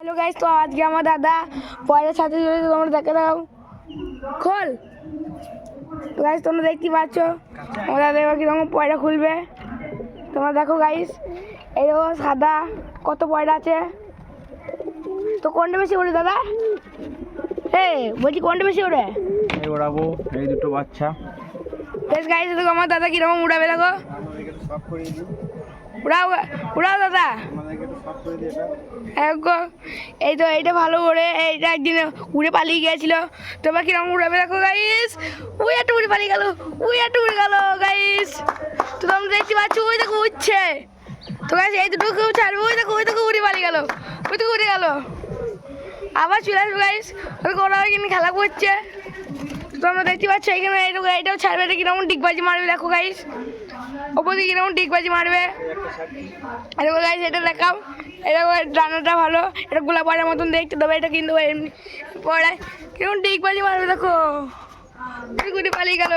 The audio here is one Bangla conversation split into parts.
हेलो गाइस, तो आज के हमारा दादा পয়রার সাথে জড়িত তোমরা দেখে দাও খোল। তো গাইস তোমরা দেখতে পাচ্ছ আমার দাদা এবার কিরকম পয়রা খুলবে। তোমরা দেখো গাইস, এই দেখো সাদা কত পয়রা আছে। তো কোনটা বেশি ওড়ে দাদা? বলছি কোনটা বেশি ওড়ে? এই ওড়াবো এই দুটো বাচ্চা। বেশ গাইস, দেখো আমার দাদা কিরকম উড়াবে। দেখো উড়াও উড়াও দাদা। এই তো এইটা ভালো ওড়ে, এইটা একদিন উড়ে পালিয়ে গিয়েছিল। তোমার কিরকম উড়াবে দেখো গাইস। ওই একটা উড়ে পালিয়ে গেল, ওই একটা উড়ে গেল গাইস। তো তোমরা দেখতে পাচ্ছ ওই দেখো উঠছে। তো গাইস এই দুটো কেউ ছাড়বে। ওই দেখো উড়ে পালিয়ে গেল, ওই তো উড়ে গেল। আবার চলে আসবে গাইস। ওরা এখানে খেলা করছে। তোমরা দেখতে পাচ্ছ এখানে এইটাও ছাড়বে। এটা কিরকম ডিগবাজি মারবে দেখো গাইস। ওপর দিকে কিরকম ডিগবাজি মারবে দেখো গাইস। এটা দেখাও, এটা ডানাটা ভালো, এটা গোলা পড়ার মতন দেখতে দেবে। এটা কিন্তু এমনি পড়ায় কিরকম ডিগবাজি মারবে দেখো। গুটি পালিয়ে গেল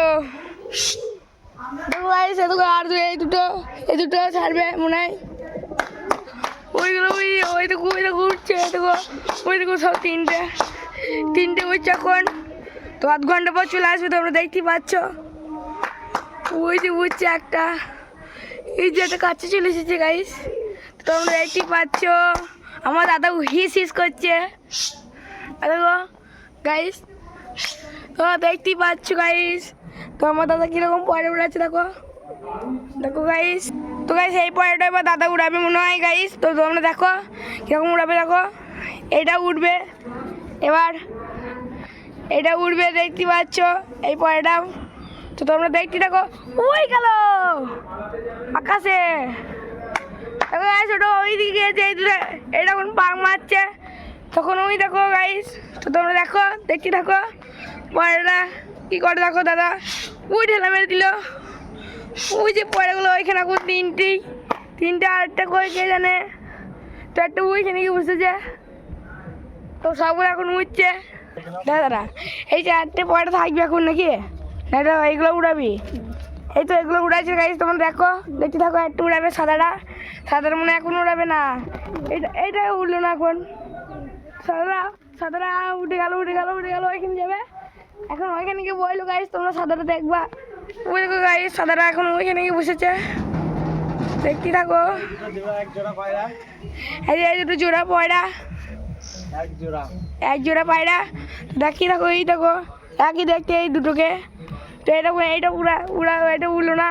দেখো গাইস। দেখো আর এই দুটো ছাড়বে মনে হয়। ওইগুলো ওই দেখো উঠছে। দেখো ওই দেখো সব তিনটে উঠছে এখন। তো আধ ঘন্টা পর চলে আসবে। তোমরা দেখতে পাচ্ছ ওই যে উঠছে একটা। এই যে একটা কাছে চলে এসেছে গাইস। তোমরা দেখতে পাচ্ছ আমার দাদা হিস করছে দেখো গাইস। তোমরা দেখতেই পাচ্ছ গাইস। তো আমার দাদা কিরকম পয়রা উড়াচ্ছে দেখো গাইস। তো গাইস এই পয়রাটা এবার দাদা উড়াবে মনে হয় গাইস। তো তোমরা দেখো কিরকম উড়াবে দেখো। এটা উঠবে এবার, এটা উঠবে দেখতে পাচ্ছ এই পয়রাটা। তো তোমরা দেখতে থাকো। ওই গেল আকাশে দেখো গাইস। ওটা ওই দিকে গিয়েছে, এটা এখন পাক মারছে তখন ওই দেখো গাইস। তো তোমরা দেখো দেখতে থাকো পয়রাটা কি করে দেখো দাদা। ওই ঢেলা মেরে দিল। ওই যে পয়রাগুলো ওইখানে এখন তিনটে আরেকটা করে কে জানে। তো একটা ওইখানে কি বসেছে। তো সবগুলো এখন উঠছে দাদা। এই চারটে পয়রা থাকবে এখন নাকি না? এটা এইগুলো উড়াবি। এই তো এগুলো উড়াইছে গাইস। তোমরা দেখো দেখতে থাকো। একটু উড়াবে সাদাটা মনে এখন উড়াবে না। এইটা উঠলো না এখন। সাদাটা উঠে গেল ওইখানে যাবে এখন। ওইখানে গিয়ে বললো গাইস। তোমরা সাদাটা দেখবা। ওই দেখো গাইস সাদাটা এখন ওইখানে গিয়ে বসেছে দেখতে থাকো। এই দুটো জোড়া পয়রা, এক জোড়া পায়রা দেখি থাকো। এই দেখো একই দেখতে এই দুটোকে। তো এইটা এটা উঠলো না।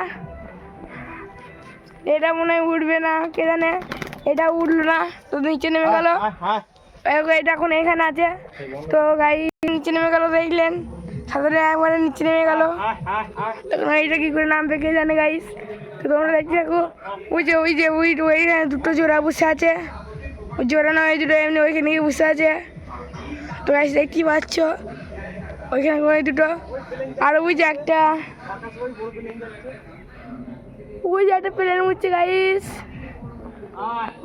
এটা মনে হয় উঠবে না কে জানে। এটা উঠলো না। তো নিচে নেমে গেল। এটা এখন এখানে আছে। তো গাড়ি নিচে নেমে গেল দেখলেন। সাঁতারে একবারে নিচে নেমে গেল। তখন এইটা কি করে নামবে কে জানে গাইস। তো তোমরা দেখতে থাকো। ওই যে ওইখানে দুটো জোড়া বসে আছে। ওই জোড়া না ওই দুটো এমনি ওইখানে গিয়ে বসে আছে। তো গাইস দেখতেই পাচ্ছ ওইখানে ওই দুটো। আর ওই যে একটা প্লেন উঠছে গাইস।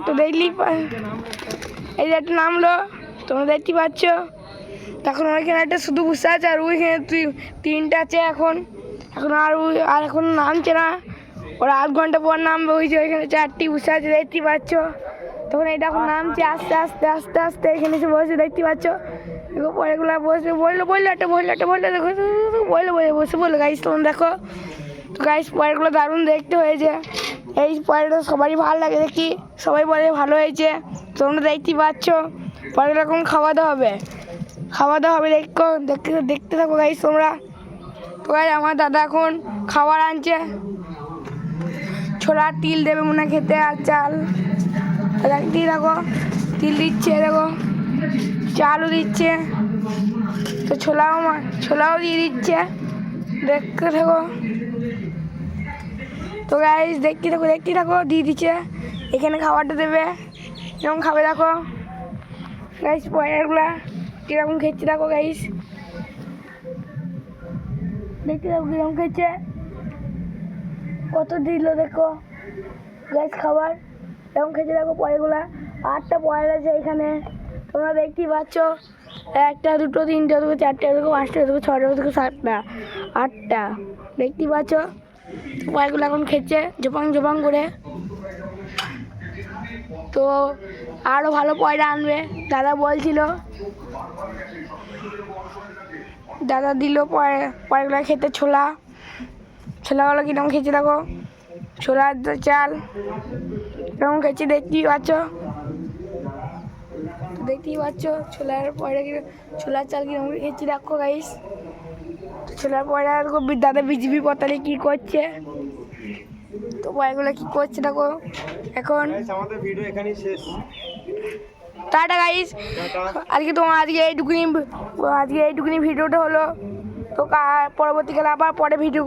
তো দেখলি এই যে একটা নামলো তোমরা দেখতে পাচ্ছ। তখন ওইখানে একটা শুধু বসে আছে। আর ওইখানে তিনটা আছে এখন আর এখন নামছে না। ওরা আধ ঘন্টা পর নামবে। ওই যে ওইখানে চারটি বসে আছে দেখতে পাচ্ছ। তখন এটা এখন নামছে আস্তে আস্তে এখানে এসে বসে দেখতে পাচ্ছ। দেখো পয়রাগুলো বসে বললো একটা দেখো বসে বললো গাইস। তোমরা দেখো। তো গাইস পয়রাগুলো দারুণ দেখতে হয়েছে। এই পয়রাটা সবারই ভালো লাগে দেখি, সবাই বলে ভালো হয়েছে। তোমরা দেখতেই পাচ্ছ পয়রাগুলো এখন খাওয়া দাওয়া হবে দেখতে থাকো গাইস তোমরা। তো গাইস আমার দাদা এখন খাবার আনছে। ছোলা তিল দেবে মনে হয় খেতে আর চাল। দেখতেই দেখো তিল দিচ্ছে দেখো, চালও দিচ্ছে। তো ছোলাও দিয়ে দিচ্ছে দেখতে থাকো। তো গাইস দেখতে থাকো দিয়ে দিচ্ছে। এখানে খাবারটা দেবে যেমন খাবে দেখো গাইস। পয়রাগুলা কিরকম খেচ্ছে দেখো গাইস। দেখতে থাকো কিরকম খেচ্ছে, কত দিল দেখো গাইস খাবার। এরকম খেতে দেখো পয়রাগুলা। 8টা পয়রা আছে এখানে তোমরা দেখতেই পাচ্ছ। 1টা 2টো 3টে 4টে 5টা 6টা 7টা 8টা দেখতেই পাচ্ছ। পয়রাগুলো এখন খেচ্ছে জপাং করে। তো আরও ভালো পয়রা আনবে দাদা বলছিল। দাদা দিল পয়রাগুলো খেতে, ছোলাগুলো কিরকম খেয়েছে দেখো, ছোলার চাল কেমন খেয়েছি দেখতেই পাচ্ছ, ছোলার পয়রা ছোলার চাল কিরকম খেয়েছি দেখো গাইস। ছোলার পয়রা দাদা বিজিবি পতালে কি করছে, তো পয়রাগুলো কি করছে দেখো এখন। আমাদের ভিডিও এখানেই শেষ। টাটা গাইস, আজকে এইটুকুনি ভিডিওটা হলো। তো পরবর্তীকালে আবার পরে ভিডিও